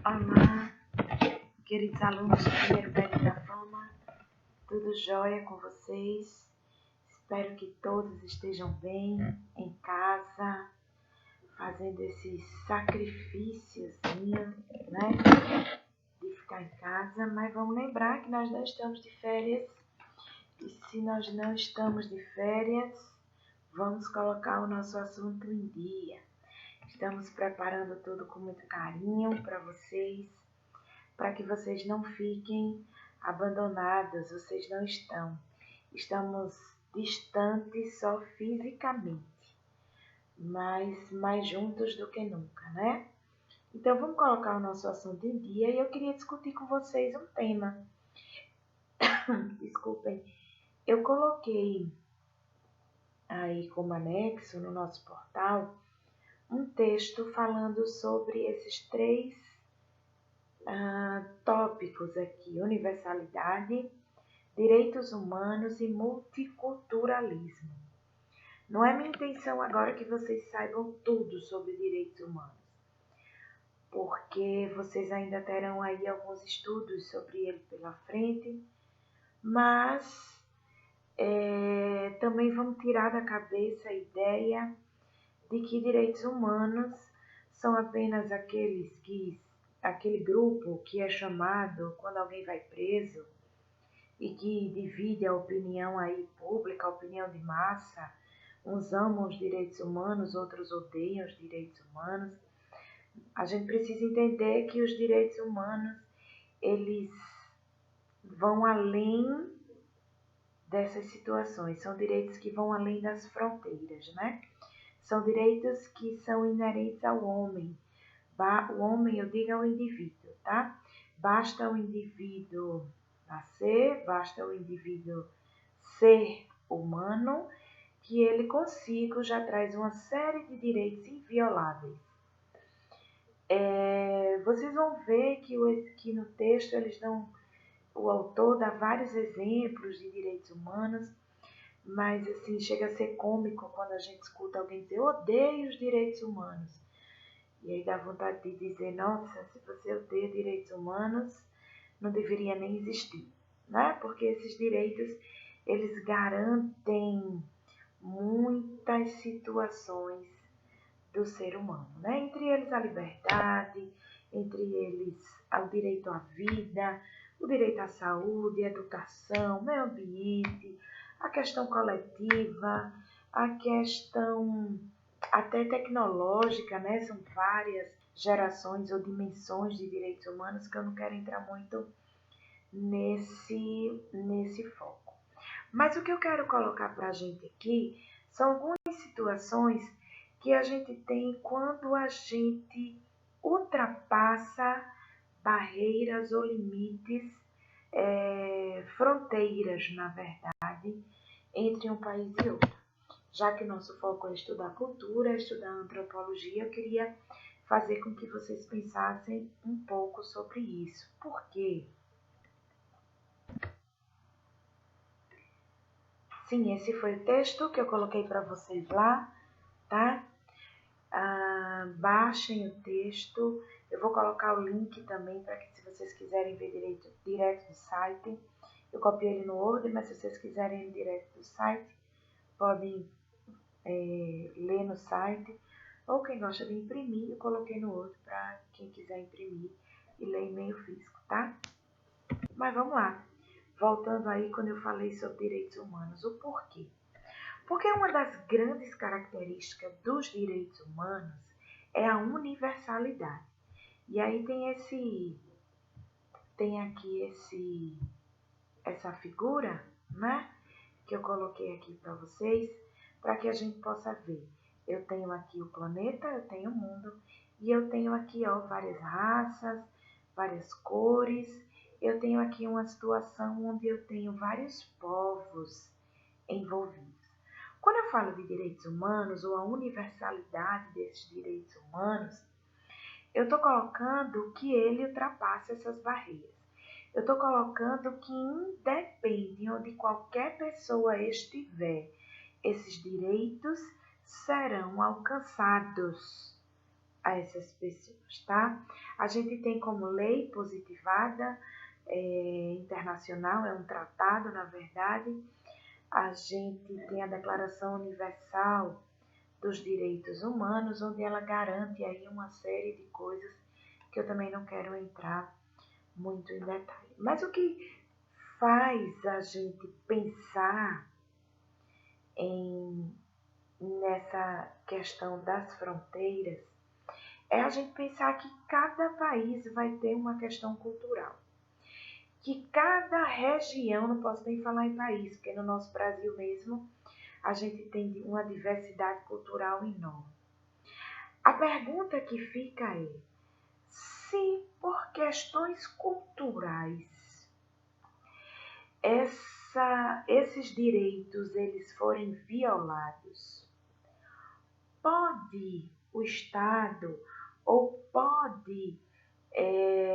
Olá, queridos alunos do primeiro período da Fama, tudo jóia com vocês? Espero que todos estejam bem em casa, fazendo esse sacrifíciozinho, né, de ficar em casa, mas vamos lembrar que nós não estamos de férias, e se nós não estamos de férias, vamos colocar o nosso assunto em dia. Estamos preparando tudo com muito carinho para vocês, para que vocês não fiquem abandonados, vocês não estão. Estamos distantes só fisicamente, mas mais juntos do que nunca, né? Então vamos colocar o nosso assunto em dia e eu queria discutir com vocês um tema. Desculpem, eu coloquei aí como anexo no nosso portal um texto falando sobre esses três tópicos aqui: universalidade, direitos humanos e multiculturalismo. Não é minha intenção agora que vocês saibam tudo sobre direitos humanos, porque vocês ainda terão aí alguns estudos sobre ele pela frente, mas também vamos tirar da cabeça a ideia de que direitos humanos são apenas aquele grupo que é chamado quando alguém vai preso e que divide a opinião aí pública, a opinião de massa. Uns amam os direitos humanos, outros odeiam os direitos humanos. A gente precisa entender que os direitos humanos, eles vão além dessas situações, são direitos que vão além das fronteiras, né? São direitos que são inerentes ao homem. O homem, eu digo, é o indivíduo, tá? Basta o indivíduo nascer, basta o indivíduo ser humano, que ele consigo já traz uma série de direitos invioláveis. Vocês vão ver que no texto o autor dá vários exemplos de direitos humanos, mas assim, chega a ser cômico quando a gente escuta alguém dizer: eu odeio os direitos humanos. E aí dá vontade de dizer: nossa, se você odeia direitos humanos, não deveria nem existir, né? Porque esses direitos, eles garantem muitas situações do ser humano, né? Entre eles a liberdade, entre eles o direito à vida, o direito à saúde, à educação, meio ambiente, a questão coletiva, a questão até tecnológica, né? São várias gerações ou dimensões de direitos humanos que eu não quero entrar muito nesse foco. Mas o que eu quero colocar para a gente aqui são algumas situações que a gente tem quando a gente ultrapassa barreiras ou limites, fronteiras, na verdade, entre um país e outro. Já que o nosso foco é estudar cultura, é estudar antropologia, eu queria fazer com que vocês pensassem um pouco sobre isso. Por quê? Sim, esse foi o texto que eu coloquei para vocês lá, tá? Baixem o texto. Eu vou colocar o link também para que, se vocês quiserem ver direto do site, eu copiei ele no Word, mas se vocês quiserem ir direto do site, podem ler no site. Ou quem gosta de imprimir, eu coloquei no Word para quem quiser imprimir e ler em meio físico, tá? Mas vamos lá. Voltando aí quando eu falei sobre direitos humanos, o porquê? Porque uma das grandes características dos direitos humanos é a universalidade. E aí tem aqui essa figura, né, que eu coloquei aqui para vocês, para que a gente possa ver. Eu tenho aqui o planeta, eu tenho o mundo, e eu tenho aqui, ó, várias raças, várias cores. Eu tenho aqui uma situação onde eu tenho vários povos envolvidos. Quando eu falo de direitos humanos ou a universalidade desses direitos humanos, eu estou colocando que ele ultrapassa essas barreiras. Eu estou colocando que, independe onde qualquer pessoa estiver, esses direitos serão alcançados a essas pessoas, tá? A gente tem como lei positivada internacional, é um tratado, na verdade. A gente tem a Declaração Universal dos Direitos Humanos, onde ela garante aí uma série de coisas que eu também não quero entrar muito em detalhe. Mas o que faz a gente pensar nessa questão das fronteiras é a gente pensar que cada país vai ter uma questão cultural. Que cada região, não posso nem falar em país, porque no nosso Brasil mesmo a gente tem uma diversidade cultural enorme. A pergunta que fica é, se por questões culturais esses direitos eles forem violados, pode o Estado ou pode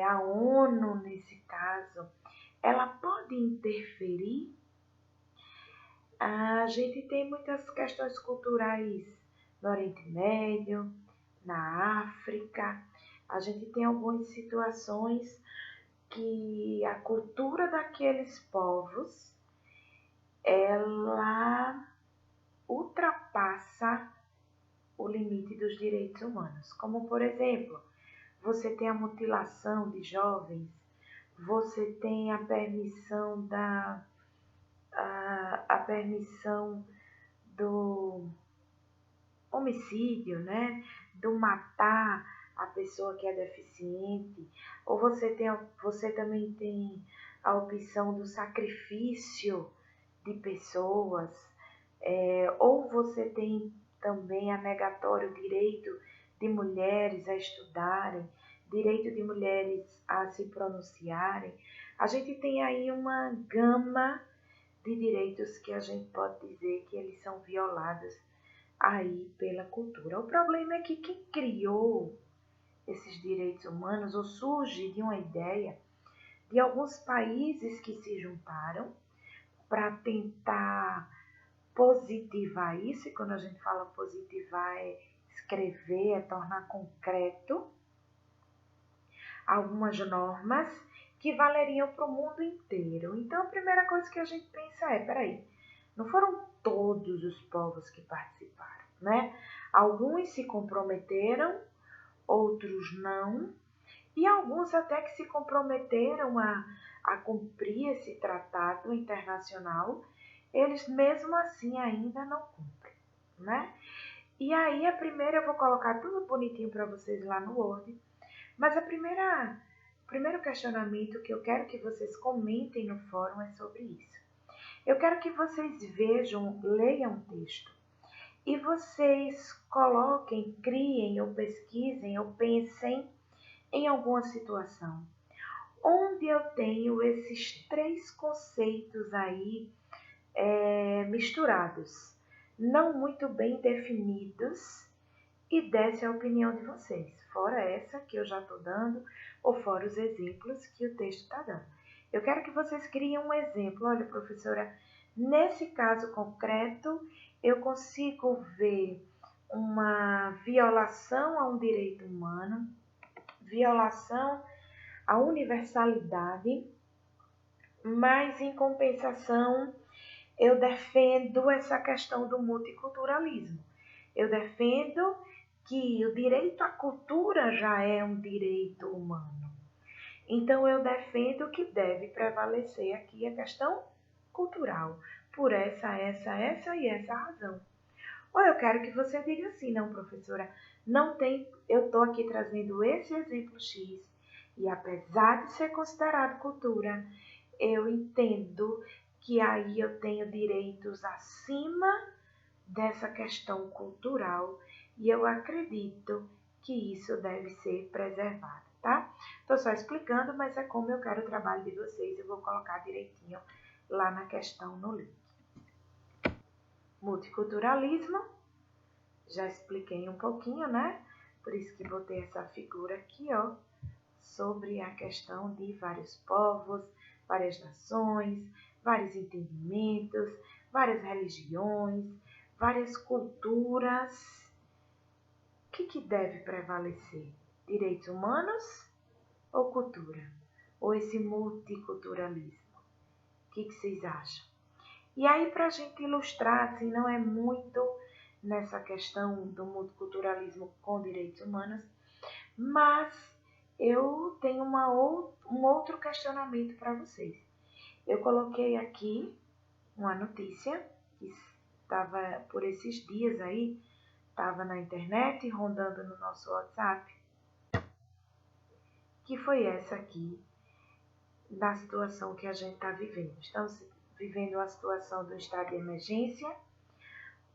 a ONU, nesse caso, ela pode interferir? A gente tem muitas questões culturais no Oriente Médio, na África. A gente tem algumas situações que a cultura daqueles povos, ela ultrapassa o limite dos direitos humanos. Como, por exemplo, você tem a mutilação de jovens, você tem a permissão a permissão do homicídio, né? Do matar a pessoa que é deficiente, ou você também tem a opção do sacrifício de pessoas, ou você tem também a negatório direito de mulheres a estudarem, direito de mulheres a se pronunciarem. A gente tem aí uma gama de direitos que a gente pode dizer que eles são violados aí pela cultura. O problema é que quem criou esses direitos humanos, ou surge de uma ideia de alguns países que se juntaram para tentar positivar isso, e quando a gente fala positivar é escrever, é tornar concreto algumas normas que valeriam para o mundo inteiro. Então a primeira coisa que a gente pensa é, peraí, não foram todos os povos que participaram, né? Alguns se comprometeram, outros não, e alguns até que se comprometeram a cumprir esse tratado internacional, eles mesmo assim ainda não cumprem, né? E aí a primeira, eu vou colocar tudo bonitinho para vocês lá no Word, mas o primeiro questionamento que eu quero que vocês comentem no fórum é sobre isso. Eu quero que vocês vejam, leiam o texto e vocês coloquem, criem ou pesquisem ou pensem em alguma situação onde eu tenho esses três conceitos aí misturados, não muito bem definidos, e desse a opinião de vocês, fora essa que eu já estou dando, ou fora os exemplos que o texto está dando. Eu quero que vocês criem um exemplo. Olha, professora, nesse caso concreto, eu consigo ver uma violação a um direito humano, violação à universalidade, mas em compensação eu defendo essa questão do multiculturalismo. Eu defendo que o direito à cultura já é um direito humano. Então eu defendo que deve prevalecer aqui a questão cultural, por essa e essa razão. Ou eu quero que você diga assim, não, professora, não tem, eu estou aqui trazendo esse exemplo X, e apesar de ser considerado cultura, eu entendo que aí eu tenho direitos acima dessa questão cultural e eu acredito que isso deve ser preservado, tá? Estou só explicando, mas é como eu quero o trabalho de vocês, eu vou colocar direitinho lá na questão no link. Multiculturalismo, já expliquei um pouquinho, né? Por isso que botei essa figura aqui, ó, sobre a questão de vários povos, várias nações, vários entendimentos, várias religiões, várias culturas que deve prevalecer? Direitos humanos ou cultura? Ou esse multiculturalismo? O que vocês acham? E aí, para a gente ilustrar, assim, não é muito nessa questão do multiculturalismo com direitos humanos, mas eu tenho um outro questionamento para vocês. Eu coloquei aqui uma notícia que estava por esses dias aí, estava na internet, rondando no nosso WhatsApp, que foi essa aqui, da situação que a gente está vivendo. Estamos vivendo uma situação do estado de emergência,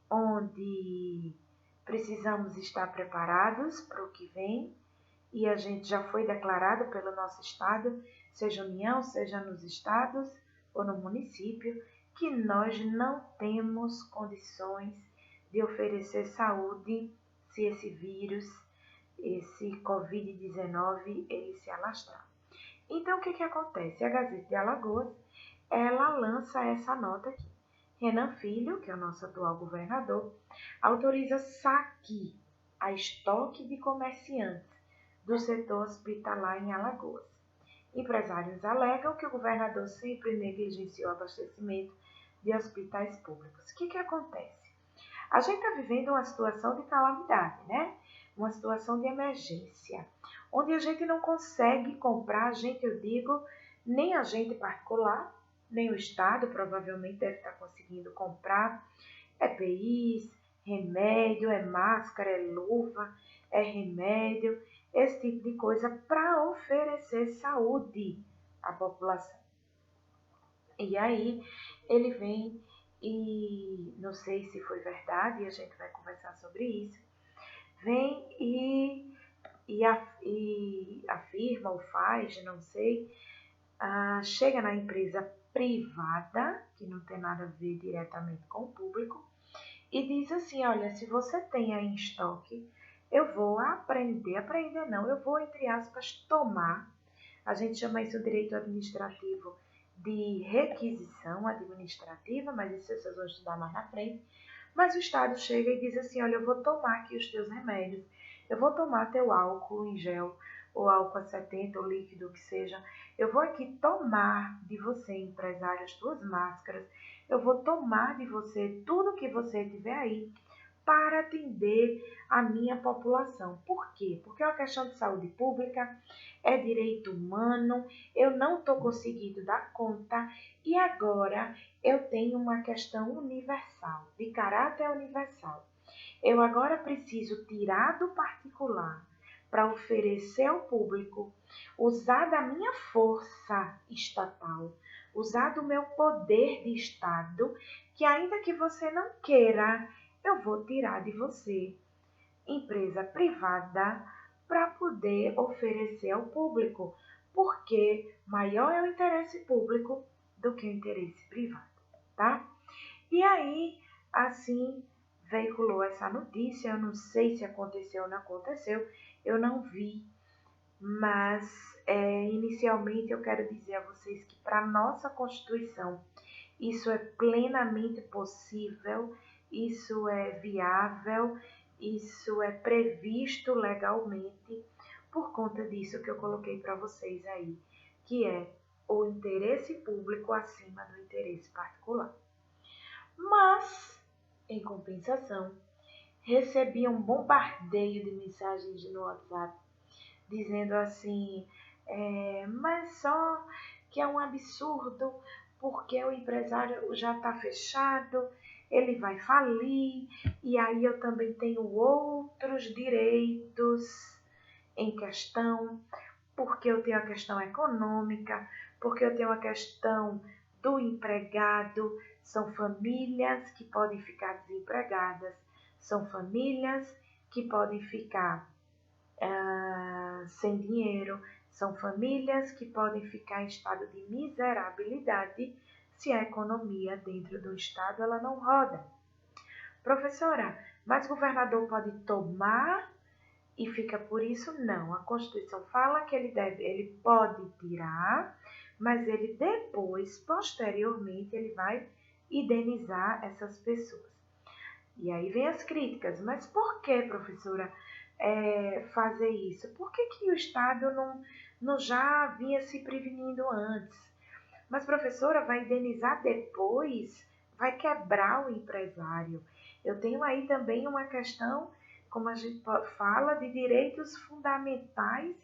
onde precisamos estar preparados para o que vem, e a gente já foi declarado pelo nosso estado, seja União, seja nos estados ou no município, que nós não temos condições de oferecer saúde se esse vírus, esse Covid-19, ele se alastrar. Então, o que acontece? A Gazeta de Alagoas, ela lança essa nota aqui. Renan Filho, que é o nosso atual governador, autoriza saque a estoque de comerciantes do setor hospitalar em Alagoas. Empresários alegam que o governador sempre negligenciou o abastecimento de hospitais públicos. O que acontece? A gente está vivendo uma situação de calamidade, né? Uma situação de emergência, onde a gente não consegue comprar, eu digo, nem a gente particular, nem o Estado provavelmente deve estar conseguindo comprar EPIs, remédio, é máscara, é luva, é remédio, esse tipo de coisa para oferecer saúde à população. E aí ele vem e, não sei se foi verdade, a gente vai conversar sobre isso, vem e afirma ou faz, não sei, chega na empresa privada, que não tem nada a ver diretamente com o público, e diz assim, olha, se você tem aí em estoque, eu vou eu vou, entre aspas, tomar, a gente chama isso de direito administrativo de requisição administrativa, mas isso vocês vão estudar mais na frente, mas o Estado chega e diz assim, olha, eu vou tomar aqui os teus remédios, eu vou tomar teu álcool em gel, ou álcool a 70, ou líquido, o que seja. Eu vou aqui tomar de você, empresário, as tuas máscaras. Eu vou tomar de você tudo que você tiver aí para atender a minha população. Por quê? Porque é uma questão de saúde pública, é direito humano, eu não estou conseguindo dar conta e agora eu tenho uma questão universal, de caráter universal. Eu agora preciso tirar do particular para oferecer ao público, usar da minha força estatal, usar do meu poder de Estado, que ainda que você não queira, eu vou tirar de você, empresa privada, para poder oferecer ao público, porque maior é o interesse público do que o interesse privado, tá? E aí, assim, veiculou essa notícia, eu não sei se aconteceu ou não aconteceu, eu não vi, mas inicialmente eu quero dizer a vocês que para a nossa Constituição isso é plenamente possível, isso é viável, isso é previsto legalmente, por conta disso que eu coloquei para vocês aí, que é o interesse público acima do interesse particular. Mas, em compensação, recebi um bombardeio de mensagens no WhatsApp dizendo assim, mas só que é um absurdo porque o empresário já está fechado, ele vai falir, e aí eu também tenho outros direitos em questão, porque eu tenho a questão econômica, porque eu tenho a questão do empregado, são famílias que podem ficar desempregadas, são famílias que podem ficar sem dinheiro, são famílias que podem ficar em estado de miserabilidade se a economia dentro do estado ela não roda. Professora, mas o governador pode tomar e fica por isso? Não, a Constituição fala que ele pode tirar, mas ele depois, posteriormente, ele vai indenizar essas pessoas. E aí vem as críticas, mas por que, professora, fazer isso? Por que, que o Estado não já vinha se prevenindo antes? Mas, professora, vai indenizar depois? Vai quebrar o empresário? Eu tenho aí também uma questão, como a gente fala, de direitos fundamentais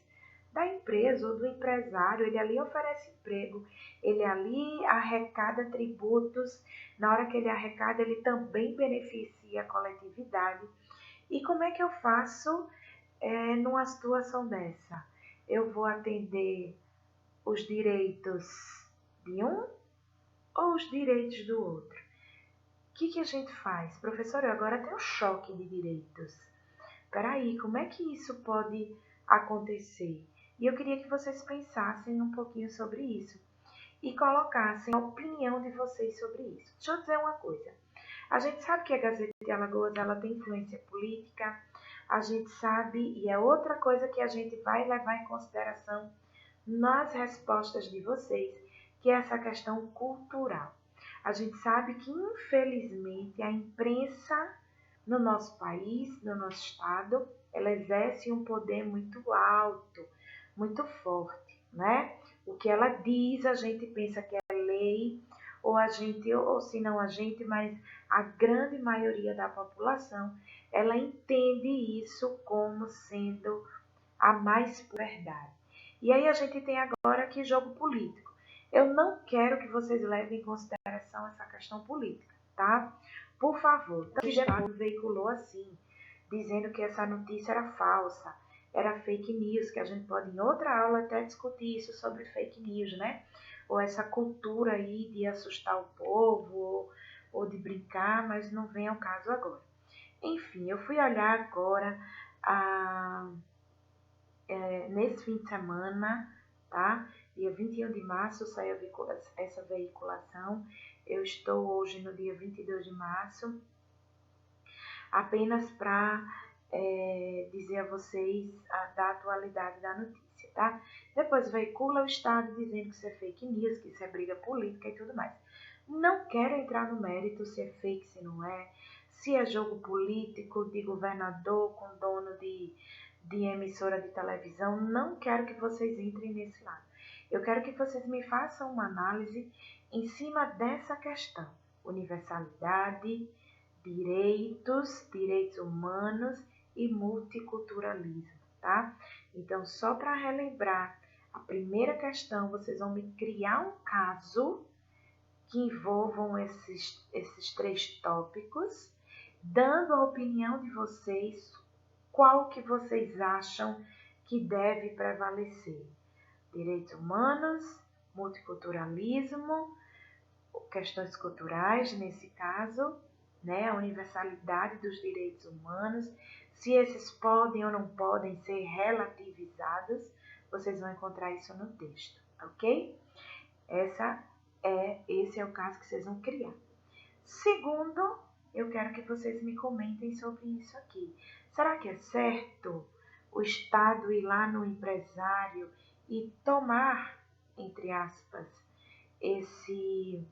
da empresa ou do empresário. Ele ali oferece emprego, ele ali arrecada tributos. Na hora que ele arrecada, ele também beneficia a coletividade. E como é que eu faço numa situação dessa? Eu vou atender os direitos de um ou os direitos do outro? O que a gente faz? Professor, eu agora tenho um choque de direitos. Peraí, como é que isso pode acontecer? E eu queria que vocês pensassem um pouquinho sobre isso e colocassem a opinião de vocês sobre isso. Deixa eu dizer uma coisa. A gente sabe que a Gazeta de Alagoas ela tem influência política, a gente sabe, e é outra coisa que a gente vai levar em consideração nas respostas de vocês, que é essa questão cultural. A gente sabe que, infelizmente, a imprensa no nosso país, no nosso estado, ela exerce um poder muito alto, muito forte, né? O que ela diz, a gente pensa que é lei, ou se não a gente, mas a grande maioria da população, ela entende isso como sendo a mais verdade. E aí a gente tem agora aqui jogo político. Eu não quero que vocês levem em consideração essa questão política, tá? Por favor, o Estado veiculou assim, dizendo que essa notícia era falsa, era fake news, que a gente pode em outra aula até discutir isso sobre fake news, né? Ou essa cultura aí de assustar o povo, ou de brincar, mas não vem ao caso agora. Enfim, eu fui olhar agora nesse fim de semana, tá? Dia 21 de março saiu essa veiculação. Eu estou hoje no dia 22 de março, apenas para dizer a vocês da atualidade da notícia, tá? Depois veicula o Estado dizendo que isso é fake news, que isso é briga política e tudo mais. Não quero entrar no mérito se é fake, se não é, se é jogo político de governador com dono de emissora de televisão. Não quero que vocês entrem nesse lado. Eu quero que vocês me façam uma análise em cima dessa questão: universalidade, direitos humanos e multiculturalismo, tá? Então, só para relembrar, a primeira questão, vocês vão me criar um caso que envolvam esses três tópicos, dando a opinião de vocês, qual que vocês acham que deve prevalecer. Direitos humanos, multiculturalismo, questões culturais, nesse caso, né, a universalidade dos direitos humanos, se esses podem ou não podem ser relativizados, vocês vão encontrar isso no texto, ok? Esse é o caso que vocês vão criar. Segundo, eu quero que vocês me comentem sobre isso aqui. Será que é certo o Estado ir lá no empresário e tomar, entre aspas, esses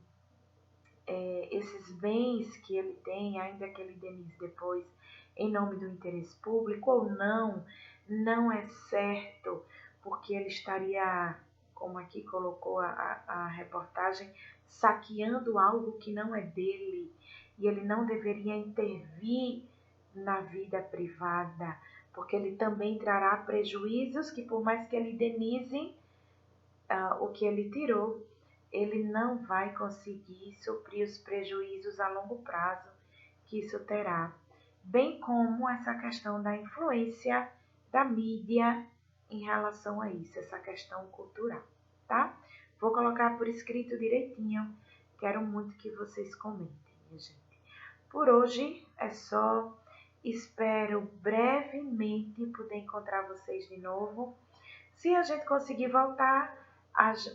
bens que ele tem, ainda que ele indenize depois, em nome do interesse público ou não? Não é certo, porque ele estaria, como aqui colocou a reportagem, saqueando algo que não é dele, e ele não deveria intervir na vida privada, porque ele também trará prejuízos que, por mais que ele indenize o que ele tirou, ele não vai conseguir suprir os prejuízos a longo prazo que isso terá, bem como essa questão da influência da mídia em relação a isso, essa questão cultural, tá? Vou colocar por escrito direitinho, quero muito que vocês comentem, minha gente. Por hoje é só, espero brevemente poder encontrar vocês de novo. Se a gente conseguir voltar,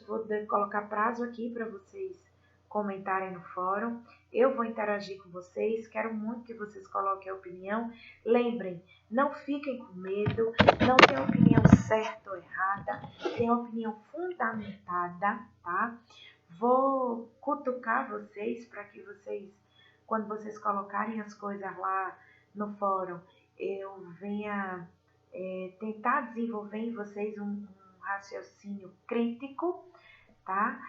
vou colocar prazo aqui para vocês comentarem no fórum. Eu vou interagir com vocês, quero muito que vocês coloquem a opinião. Lembrem, não fiquem com medo, não tem opinião certa ou errada, tem opinião fundamentada, tá? Vou cutucar vocês para que vocês, quando vocês colocarem as coisas lá no fórum, eu venha tentar desenvolver em vocês um raciocínio crítico, tá?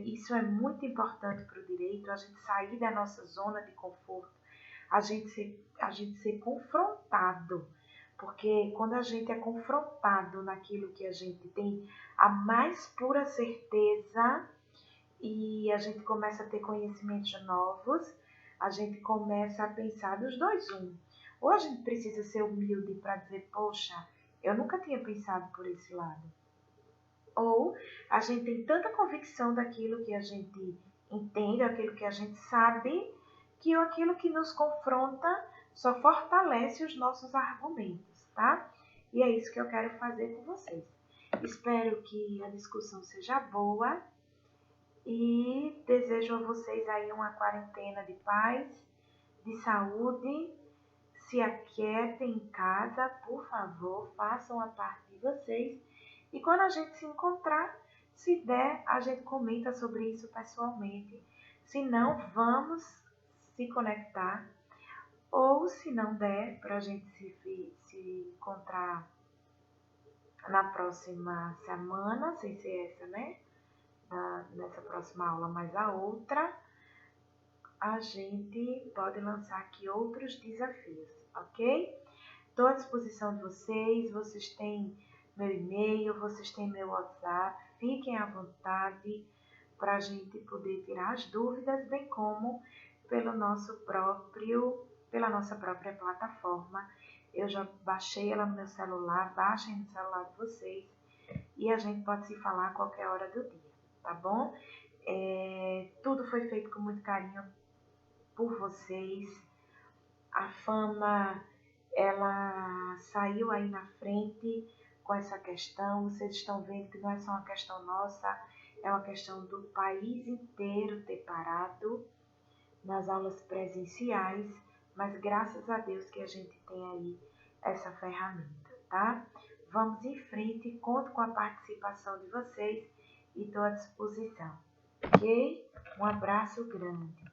Isso é muito importante para o direito, a gente sair da nossa zona de conforto, a gente ser confrontado, porque quando a gente é confrontado naquilo que a gente tem a mais pura certeza e a gente começa a ter conhecimentos novos, a gente começa a pensar dos dois ou a gente precisa ser humilde para dizer, poxa, eu nunca tinha pensado por esse lado. Ou a gente tem tanta convicção daquilo que a gente entende, aquilo que a gente sabe, que aquilo que nos confronta só fortalece os nossos argumentos, tá? E é isso que eu quero fazer com vocês. Espero que a discussão seja boa e desejo a vocês aí uma quarentena de paz, de saúde. Se aquietem em casa, por favor, façam a parte de vocês. E quando a gente se encontrar, se der, a gente comenta sobre isso pessoalmente. Se não, vamos se conectar. Ou se não der, para a gente se encontrar na próxima semana, sem ser essa, né? Nessa próxima aula, mas a outra, a gente pode lançar aqui outros desafios, ok? Estou à disposição de vocês, vocês têm meu e-mail, vocês têm meu WhatsApp, fiquem à vontade para a gente poder tirar as dúvidas, bem como pela nossa própria plataforma. Eu já baixei ela no meu celular, baixem no celular de vocês e a gente pode se falar a qualquer hora do dia, tá bom? Tudo foi feito com muito carinho por vocês. A Fama, ela saiu aí na frente com essa questão. Vocês estão vendo que não é só uma questão nossa, é uma questão do país inteiro ter parado nas aulas presenciais, mas graças a Deus que a gente tem aí essa ferramenta, tá? Vamos em frente, conto com a participação de vocês e estou à disposição, ok? Um abraço grande.